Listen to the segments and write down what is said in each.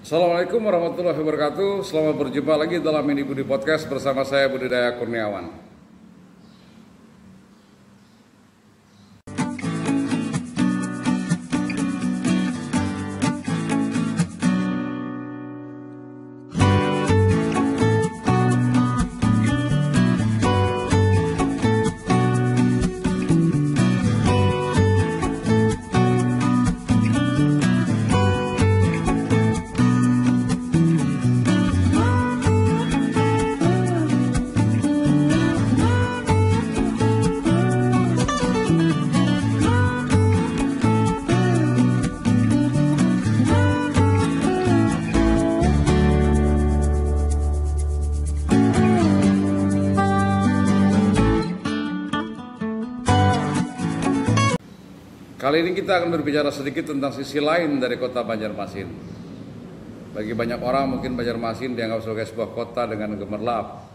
Assalamualaikum warahmatullahi wabarakatuh. Selamat berjumpa lagi dalam Ini Budi Podcast bersama saya Budidaya Kurniawan. Kali ini kita akan berbicara sedikit tentang sisi lain dari kota Banjarmasin. Bagi banyak orang mungkin Banjarmasin dianggap sebagai sebuah kota dengan gemerlap.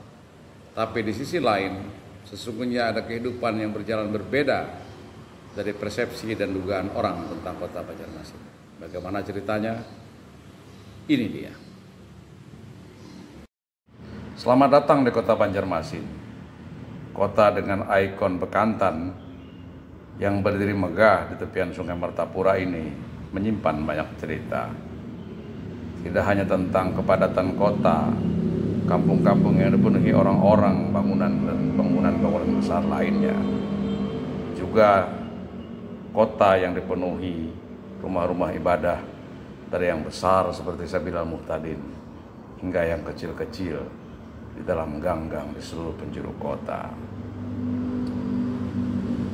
Tapi di sisi lain, sesungguhnya ada kehidupan yang berjalan berbeda dari persepsi dan dugaan orang tentang kota Banjarmasin. Bagaimana ceritanya? Ini dia. Selamat datang di kota Banjarmasin. Kota dengan ikon bekantan yang berdiri megah di tepian Sungai Martapura ini menyimpan banyak cerita. Tidak hanya tentang kepadatan kota, kampung-kampung yang dipenuhi orang-orang, bangunan dan bangunan-bangunan besar lainnya. Juga kota yang dipenuhi rumah-rumah ibadah dari yang besar seperti Sabilal Muhtadin hingga yang kecil-kecil di dalam gang-gang di seluruh penjuru kota.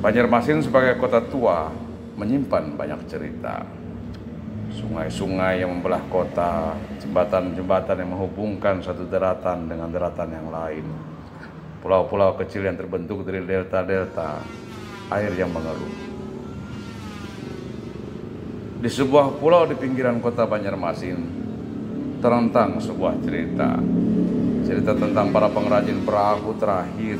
Banjarmasin sebagai kota tua menyimpan banyak cerita. Sungai-sungai yang membelah kota, jembatan-jembatan yang menghubungkan satu daratan dengan daratan yang lain, pulau-pulau kecil yang terbentuk dari delta-delta air yang mengeluh. Di sebuah pulau di pinggiran kota Banjarmasin terentang sebuah cerita tentang para pengrajin perahu terakhir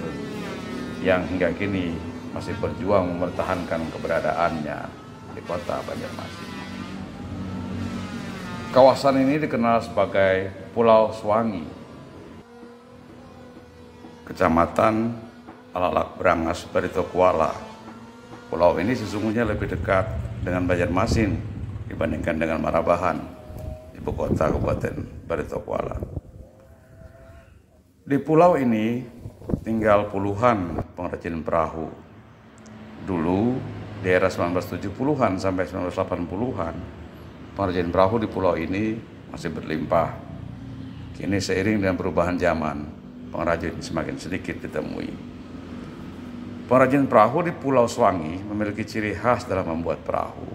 yang hingga kini masih berjuang mempertahankan keberadaannya di kota Banjarmasin. Kawasan ini dikenal sebagai Pulau Swangi, Kecamatan Alalak Brangas, Barito Kuala. Pulau ini sesungguhnya lebih dekat dengan Banjarmasin dibandingkan dengan Marabahan, ibu kota Kabupaten Barito Kuala. Di pulau ini tinggal puluhan pengrajin perahu. Dulu, di era 1970-an sampai 1980-an, pengrajin perahu di pulau ini masih berlimpah. Kini seiring dengan perubahan zaman, pengrajin semakin sedikit ditemui. Pengrajin perahu di Pulau Swangi memiliki ciri khas dalam membuat perahu,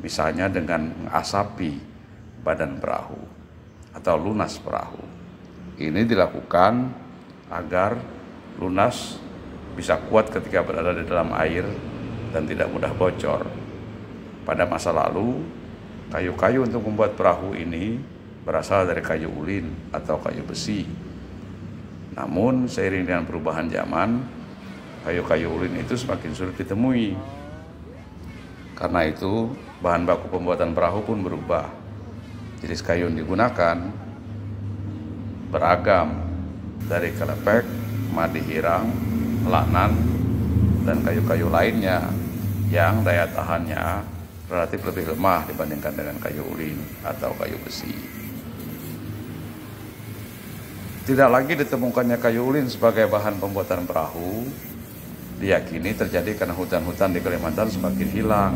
misalnya dengan mengasapi badan perahu atau lunas perahu. Ini dilakukan agar lunas bisa kuat ketika berada di dalam air dan tidak mudah bocor. Pada masa lalu, kayu-kayu untuk membuat perahu ini berasal dari kayu ulin atau kayu besi. Namun, seiring dengan perubahan zaman, kayu-kayu ulin itu semakin sulit ditemui. Karena itu, bahan baku pembuatan perahu pun berubah. Jenis kayu yang digunakan beragam, dari kelepek, madi hirang, lanan, dan kayu-kayu lainnya yang daya tahannya relatif lebih lemah dibandingkan dengan kayu ulin atau kayu besi. Tidak lagi ditemukannya kayu ulin sebagai bahan pembuatan perahu, diyakini terjadi karena hutan-hutan di Kalimantan semakin hilang.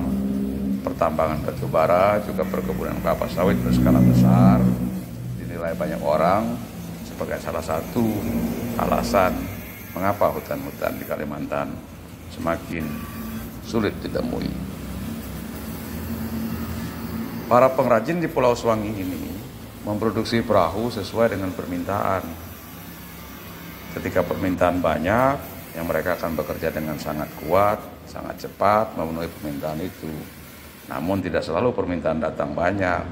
Pertambangan batu bara, juga perkebunan kelapa sawit berskala besar dinilai banyak orang sebagai salah satu alasan mengapa hutan-hutan di Kalimantan semakin sulit ditemui. Para pengrajin di Pulau Swangi ini memproduksi perahu sesuai dengan permintaan. Ketika permintaan banyak, yang mereka akan bekerja dengan sangat kuat, sangat cepat memenuhi permintaan itu. Namun tidak selalu permintaan datang banyak.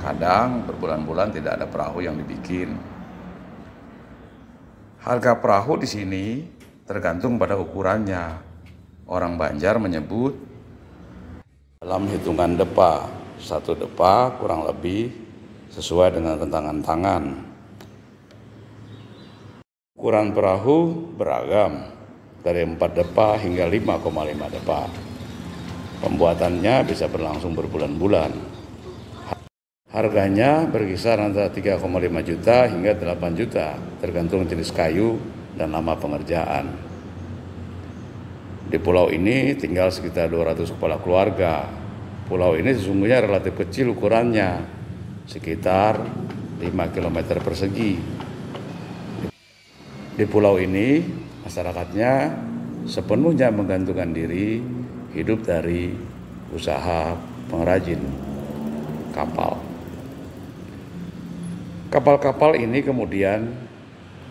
Kadang berbulan-bulan tidak ada perahu yang dibikin. Harga perahu di sini tergantung pada ukurannya. Orang Banjar menyebut dalam hitungan depa. Satu depa kurang lebih sesuai dengan rentangan tangan. Ukuran perahu beragam, dari 4 depa hingga 5,5 depa. Pembuatannya bisa berlangsung berbulan-bulan. Harganya berkisar antara 3,5 juta hingga 8 juta, tergantung jenis kayu dan lama pengerjaan. Di pulau ini tinggal sekitar 200 kepala keluarga. Pulau ini sesungguhnya relatif kecil ukurannya, sekitar 5 km persegi. Di pulau ini, masyarakatnya sepenuhnya menggantungkan diri hidup dari usaha pengrajin kapal. Kapal-kapal ini kemudian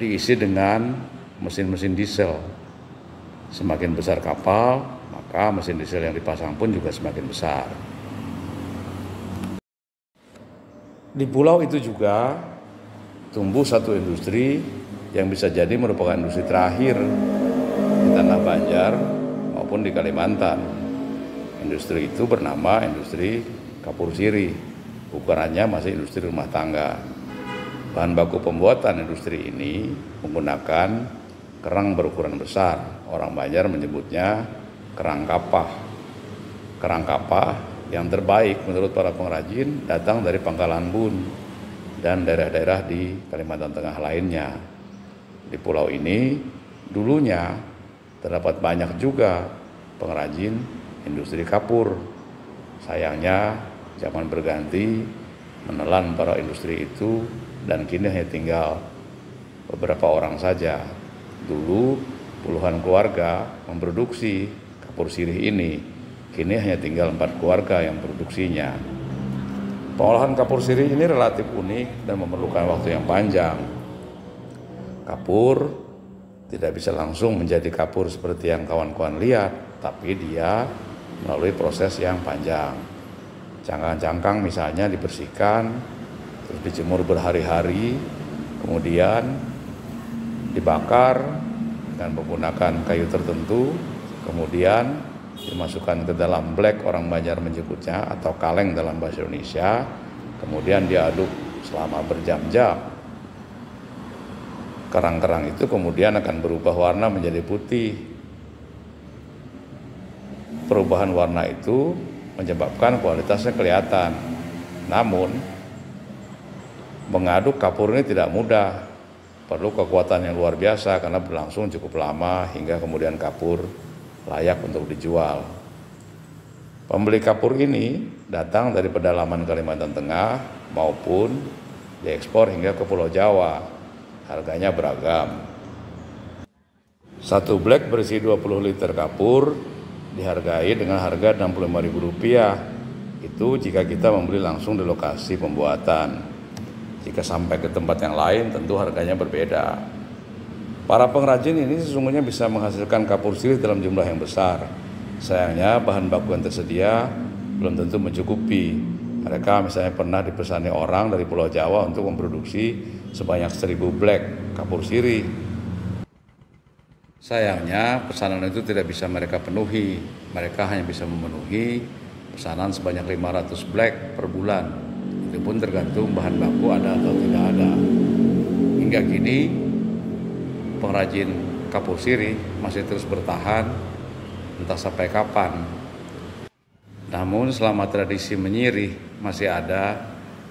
diisi dengan mesin-mesin diesel. Semakin besar kapal, maka mesin diesel yang dipasang pun juga semakin besar. Di pulau itu juga tumbuh satu industri yang bisa jadi merupakan industri terakhir di Tanah Banjar maupun di Kalimantan. Industri itu bernama industri kapur sirih. Ukurannya masih industri rumah tangga. Bahan baku pembuatan industri ini menggunakan kerang berukuran besar. Orang Banjar menyebutnya kerang kapah. Kerang kapah yang terbaik menurut para pengrajin datang dari Pangkalan Bun dan daerah-daerah di Kalimantan Tengah lainnya. Di pulau ini dulunya terdapat banyak juga pengrajin industri kapur. Sayangnya zaman berganti menelan para industri itu dan kini hanya tinggal beberapa orang saja. Dulu puluhan keluarga memproduksi kapur sirih ini, kini hanya tinggal 4 keluarga yang produksinya. Pengolahan kapur sirih ini relatif unik dan memerlukan waktu yang panjang. Kapur tidak bisa langsung menjadi kapur seperti yang kawan-kawan lihat, tapi dia melalui proses yang panjang. Cangkang-cangkang misalnya dibersihkan, terus dijemur berhari-hari, kemudian dibakar dengan menggunakan kayu tertentu, kemudian dimasukkan ke dalam blek, orang Banjar menyebutnya, atau kaleng dalam bahasa Indonesia, kemudian diaduk selama berjam-jam. Kerang-kerang itu kemudian akan berubah warna menjadi putih. Perubahan warna itu menyebabkan kualitasnya kelihatan. Namun, mengaduk kapur ini tidak mudah. Perlu kekuatan yang luar biasa karena berlangsung cukup lama hingga kemudian kapur layak untuk dijual. Pembeli kapur ini datang dari pedalaman Kalimantan Tengah maupun diekspor hingga ke Pulau Jawa. Harganya beragam. Satu blek berisi 20 liter kapur dihargai dengan harga Rp65.000. Itu jika kita membeli langsung di lokasi pembuatan. Jika sampai ke tempat yang lain tentu harganya berbeda. Para pengrajin ini sesungguhnya bisa menghasilkan kapur sirih dalam jumlah yang besar. Sayangnya bahan baku yang tersedia belum tentu mencukupi. Mereka misalnya pernah dipesani orang dari Pulau Jawa untuk memproduksi sebanyak 1000 blek kapur sirih. Sayangnya pesanan itu tidak bisa mereka penuhi. Mereka hanya bisa memenuhi pesanan sebanyak 500 blek per bulan. Itu pun tergantung bahan baku ada atau tidak ada. Hingga kini pengrajin kapur sirih masih terus bertahan entah sampai kapan. Namun selama tradisi menyirih masih ada,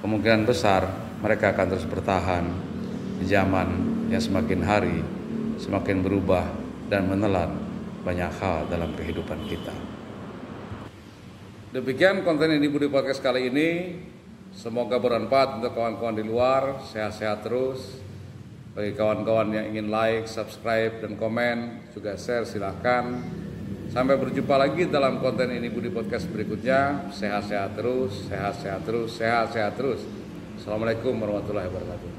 kemungkinan besar mereka akan terus bertahan di zaman yang semakin hari semakin berubah dan menelan banyak hal dalam kehidupan kita. Demikian konten ini Budi Podcast kali ini. Semoga bermanfaat untuk kawan-kawan di luar. Sehat-sehat terus. Bagi kawan-kawan yang ingin like, subscribe, dan komen, juga share silahkan. Sampai berjumpa lagi dalam konten ini Budi Podcast berikutnya. Sehat-sehat terus, sehat-sehat terus, sehat-sehat terus. Assalamualaikum warahmatullahi wabarakatuh.